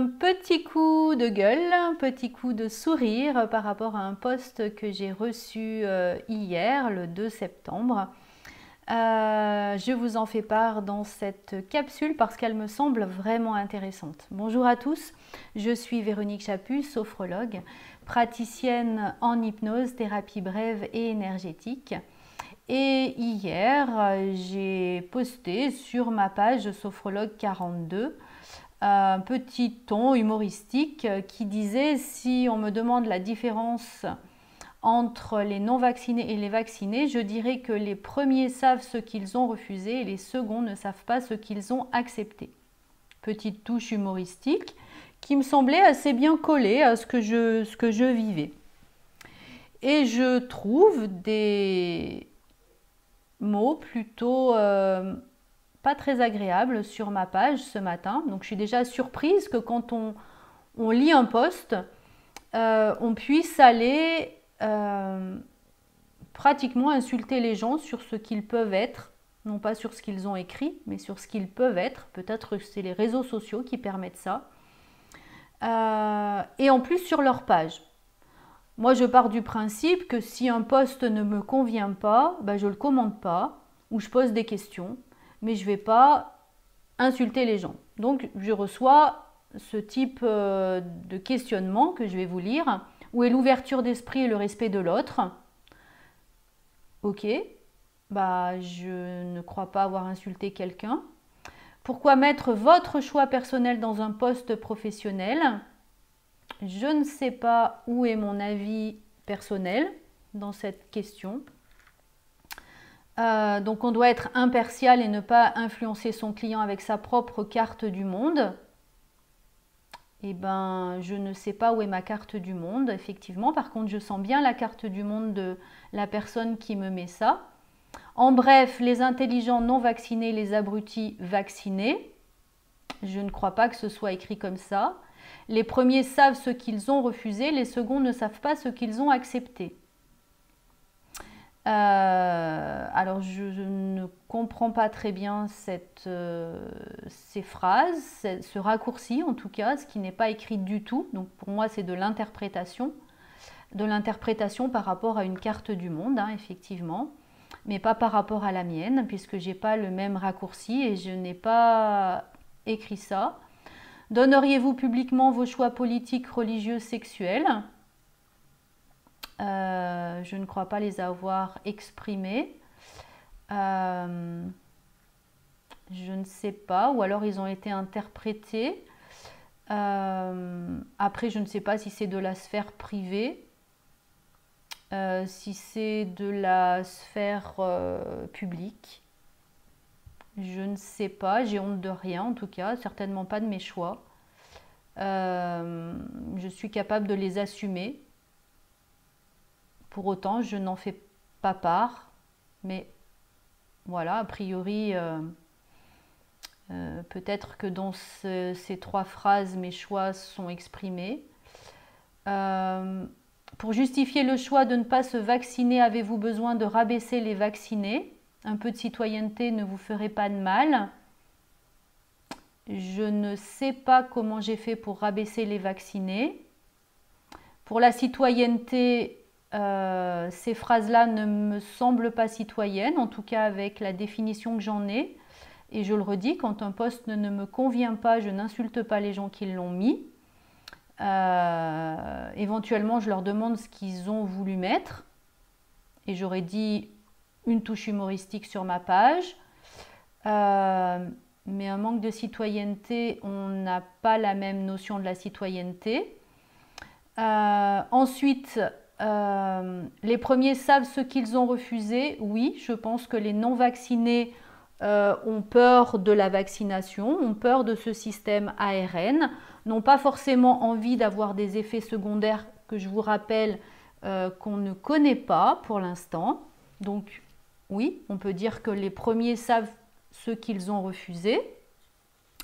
un petit coup de gueule, un petit coup de sourire par rapport à un post que j'ai reçu hier, le 2 septembre. Je vous en fais part dans cette capsule parce qu'elle me semble vraiment intéressante. Bonjour à tous, je suis Véronique Chaput, sophrologue, praticienne en hypnose, thérapie brève et énergétique. Et hier, j'ai posté sur ma page Sophrologue 42 un petit ton humoristique qui disait: si on me demande la différence entre les non-vaccinés et les vaccinés, je dirais que les premiers savent ce qu'ils ont refusé et les seconds ne savent pas ce qu'ils ont accepté. Petite touche humoristique qui me semblait assez bien collée à ce que je vivais. Et je trouve des mots plutôt pas très agréables sur ma page ce matin. Donc je suis déjà surprise que quand on lit un post, on puisse aller pratiquement insulter les gens sur ce qu'ils peuvent être, non pas sur ce qu'ils ont écrit, mais sur ce qu'ils peuvent être. Peut-être que c'est les réseaux sociaux qui permettent ça. Et en plus sur leur page. Moi, je pars du principe que si un post ne me convient pas, ben je ne le commente pas ou je pose des questions, mais je ne vais pas insulter les gens. Donc, je reçois ce type de questionnement que je vais vous lire. Où est l'ouverture d'esprit et le respect de l'autre? Ok, bah, je ne crois pas avoir insulté quelqu'un. Pourquoi mettre votre choix personnel dans un poste professionnel? Je ne sais pas où est mon avis personnel dans cette question. Donc on doit être impartial et ne pas influencer son client avec sa propre carte du monde. Eh ben, je ne sais pas où est ma carte du monde, effectivement. Par contre, je sens bien la carte du monde de la personne qui me met ça. En bref, les intelligents non vaccinés, les abrutis vaccinés. Je ne crois pas que ce soit écrit comme ça. Les premiers savent ce qu'ils ont refusé, les seconds ne savent pas ce qu'ils ont accepté. Alors, je ne comprends pas très bien ces phrases, ce raccourci en tout cas, ce qui n'est pas écrit du tout. Donc, pour moi, c'est de l'interprétation par rapport à une carte du monde, hein, effectivement, mais pas par rapport à la mienne, puisque je n'ai pas le même raccourci et je n'ai pas écrit ça. Donneriez-vous publiquement vos choix politiques, religieux, sexuels? Je ne crois pas les avoir exprimés. Je ne sais pas, ou alors ils ont été interprétés. Après, je ne sais pas si c'est de la sphère privée, si c'est de la sphère publique. Je ne sais pas, j'ai honte de rien en tout cas, certainement pas de mes choix. Je suis capable de les assumer. Pour autant, je n'en fais pas part, mais voilà, a priori, peut-être que dans ces trois phrases, mes choix sont exprimés. Pour justifier le choix de ne pas se vacciner, avez-vous besoin de rabaisser les vaccinés? Un peu de citoyenneté ne vous ferait pas de mal. Je ne sais pas comment j'ai fait pour rabaisser les vaccinés. Pour la citoyenneté, ces phrases-là ne me semblent pas citoyennes, en tout cas avec la définition que j'en ai. Et je le redis, quand un post ne me convient pas, je n'insulte pas les gens qui l'ont mis. Éventuellement, je leur demande ce qu'ils ont voulu mettre. Et j'aurais dit une touche humoristique sur ma page. Mais un manque de citoyenneté, on n'a pas la même notion de la citoyenneté. Ensuite, les premiers savent ce qu'ils ont refusé. Oui, je pense que les non-vaccinés ont peur de la vaccination, ont peur de ce système ARN, n'ont pas forcément envie d'avoir des effets secondaires que je vous rappelle qu'on ne connaît pas pour l'instant. Donc oui, on peut dire que les premiers savent ce qu'ils ont refusé.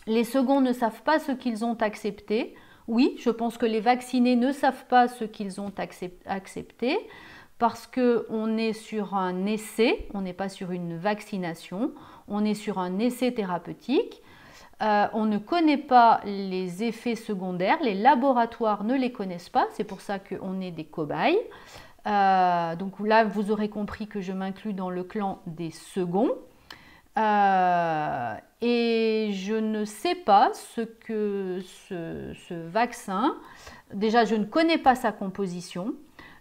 Les seconds ne savent pas ce qu'ils ont accepté. Oui, je pense que les vaccinés ne savent pas ce qu'ils ont accepté parce qu'on est sur un essai, on n'est pas sur une vaccination, on est sur un essai thérapeutique. On ne connaît pas les effets secondaires, les laboratoires ne les connaissent pas, c'est pour ça qu'on est des cobayes. Donc là, vous aurez compris que je m'inclus dans le clan des seconds. Et je ne sais pas ce que ce vaccin, déjà je ne connais pas sa composition,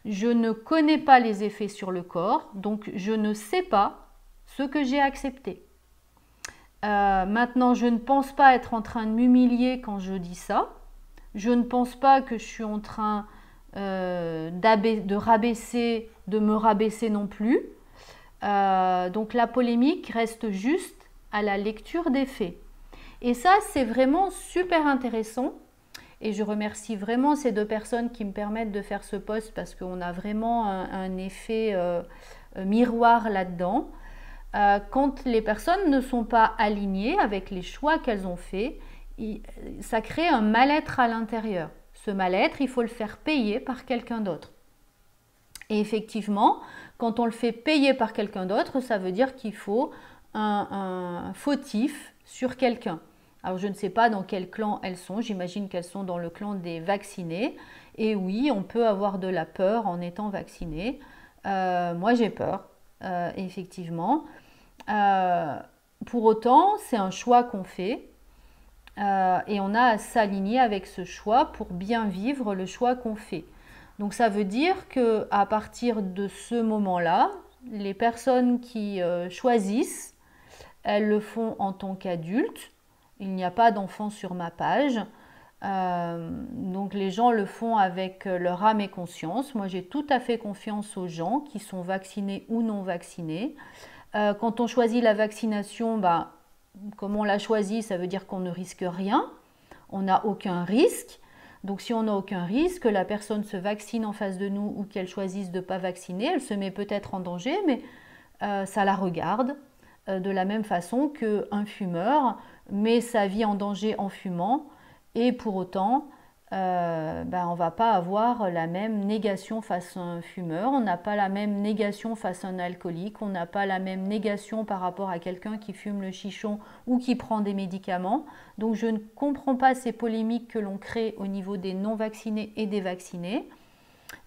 je ne connais pas les effets sur le corps, donc je ne sais pas ce que j'ai accepté. Maintenant, je ne pense pas être en train de m'humilier quand je dis ça. Je ne pense pas que je suis en train de me rabaisser non plus. Donc la polémique reste juste à la lecture des faits. Et ça, c'est vraiment super intéressant. Et je remercie vraiment ces deux personnes qui me permettent de faire ce post parce qu'on a vraiment un effet miroir là-dedans. Quand les personnes ne sont pas alignées avec les choix qu'elles ont faits, ça crée un mal-être à l'intérieur. Ce mal-être, il faut le faire payer par quelqu'un d'autre. Et effectivement, quand on le fait payer par quelqu'un d'autre, ça veut dire qu'il faut un fautif sur quelqu'un. Alors je ne sais pas dans quel clan elles sont, j'imagine qu'elles sont dans le clan des vaccinés. Et oui, on peut avoir de la peur en étant vacciné. Moi j'ai peur, effectivement. Pour autant, c'est un choix qu'on fait et on a à s'aligner avec ce choix pour bien vivre le choix qu'on fait. Donc ça veut dire qu'à partir de ce moment-là, les personnes qui choisissent, elles le font en tant qu'adultes. Il n'y a pas d'enfants sur ma page. Donc les gens le font avec leur âme et conscience. Moi j'ai tout à fait confiance aux gens qui sont vaccinés ou non vaccinés. Quand on choisit la vaccination, comme on l'a choisi, ça veut dire qu'on ne risque rien. On n'a aucun risque. Donc si on n'a aucun risque, que la personne se vaccine en face de nous ou qu'elle choisisse de ne pas vacciner, elle se met peut-être en danger, mais ça la regarde de la même façon qu'un fumeur met sa vie en danger en fumant et pour autant, on ne va pas avoir la même négation face à un fumeur, on n'a pas la même négation face à un alcoolique, on n'a pas la même négation par rapport à quelqu'un qui fume le chichon ou qui prend des médicaments. Donc je ne comprends pas ces polémiques que l'on crée au niveau des non-vaccinés et des vaccinés.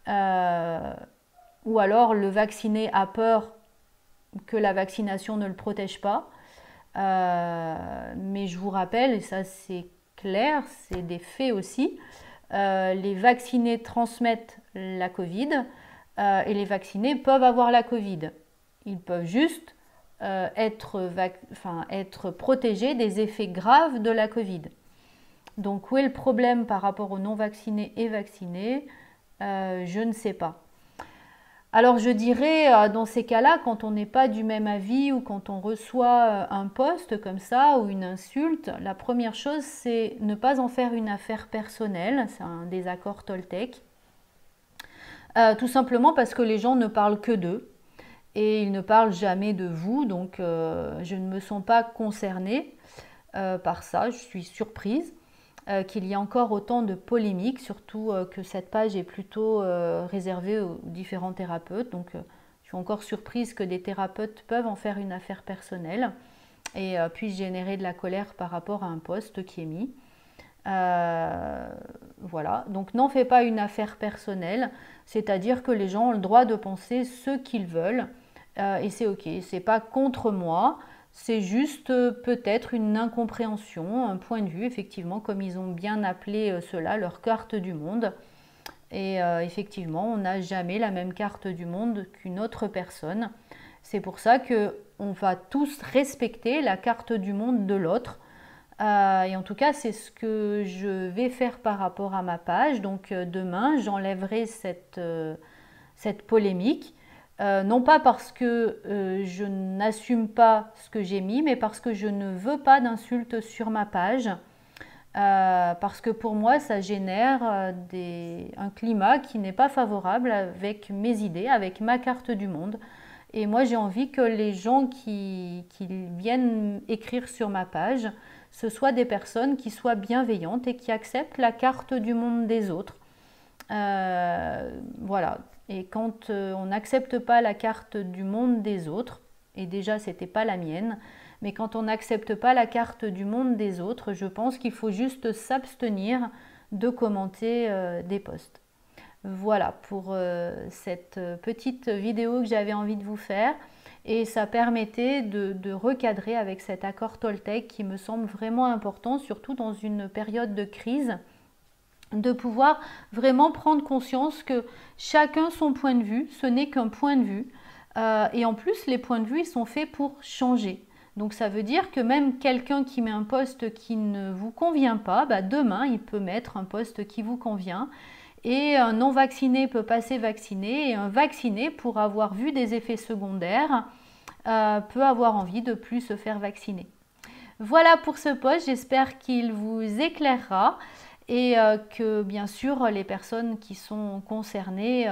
Ou alors le vacciné a peur que la vaccination ne le protège pas. Mais je vous rappelle, et ça c'est clair, c'est des faits aussi, les vaccinés transmettent la Covid et les vaccinés peuvent avoir la Covid. Ils peuvent juste être protégés des effets graves de la Covid. Donc où est le problème par rapport aux non-vaccinés et vaccinés? Je ne sais pas. Alors je dirais, dans ces cas-là, quand on n'est pas du même avis ou quand on reçoit un post comme ça ou une insulte, la première chose c'est ne pas en faire une affaire personnelle, c'est un désaccord Toltec. Tout simplement parce que les gens ne parlent que d'eux et ils ne parlent jamais de vous, donc je ne me sens pas concernée par ça, je suis surprise. Qu'il y a encore autant de polémiques, surtout que cette page est plutôt réservée aux différents thérapeutes. Donc je suis encore surprise que des thérapeutes peuvent en faire une affaire personnelle et puissent générer de la colère par rapport à un post qui est mis. Voilà, donc n'en fais pas une affaire personnelle, c'est-à-dire que les gens ont le droit de penser ce qu'ils veulent et c'est ok, c'est pas contre moi. C'est juste peut-être une incompréhension, un point de vue, effectivement, comme ils ont bien appelé cela, leur carte du monde. Et effectivement, on n'a jamais la même carte du monde qu'une autre personne. C'est pour ça qu'on va tous respecter la carte du monde de l'autre. Et en tout cas, c'est ce que je vais faire par rapport à ma page. Donc demain, j'enlèverai cette polémique. Non pas parce que je n'assume pas ce que j'ai mis, mais parce que je ne veux pas d'insultes sur ma page. Parce que pour moi, ça génère un climat qui n'est pas favorable avec mes idées, avec ma carte du monde. Et moi, j'ai envie que les gens qui viennent écrire sur ma page, ce soient des personnes qui soient bienveillantes et qui acceptent la carte du monde des autres. Voilà. Et quand on n'accepte pas la carte du monde des autres, et déjà c'était pas la mienne, Mais quand on n'accepte pas la carte du monde des autres, je pense qu'il faut juste s'abstenir de commenter des posts. Voilà pour cette petite vidéo que j'avais envie de vous faire. Et ça permettait de recadrer avec cet accord Toltec qui me semble vraiment important, surtout dans une période de crise, de pouvoir vraiment prendre conscience que chacun son point de vue, ce n'est qu'un point de vue. Et en plus, les points de vue, ils sont faits pour changer. Donc ça veut dire que même quelqu'un qui met un post qui ne vous convient pas, demain, il peut mettre un post qui vous convient. Et un non-vacciné peut passer vacciné, et un vacciné, pour avoir vu des effets secondaires, peut avoir envie de plus se faire vacciner. Voilà pour ce post, j'espère qu'il vous éclairera et que bien sûr les personnes qui sont concernées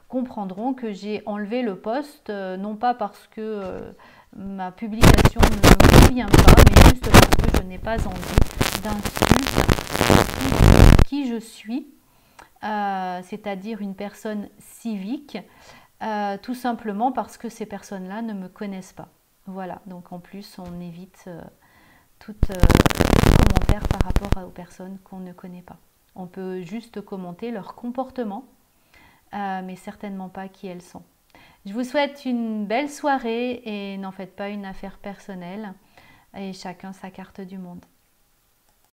comprendront que j'ai enlevé le post, non pas parce que ma publication ne me convient pas, mais juste parce que je n'ai pas envie d'insulter qui je suis. C'est-à-dire une personne civique, tout simplement parce que ces personnes-là ne me connaissent pas. Voilà, donc en plus on évite tout commentaire par rapport aux personnes qu'on ne connaît pas. On peut juste commenter leur comportement, mais certainement pas qui elles sont. Je vous souhaite une belle soirée et n'en faites pas une affaire personnelle et chacun sa carte du monde.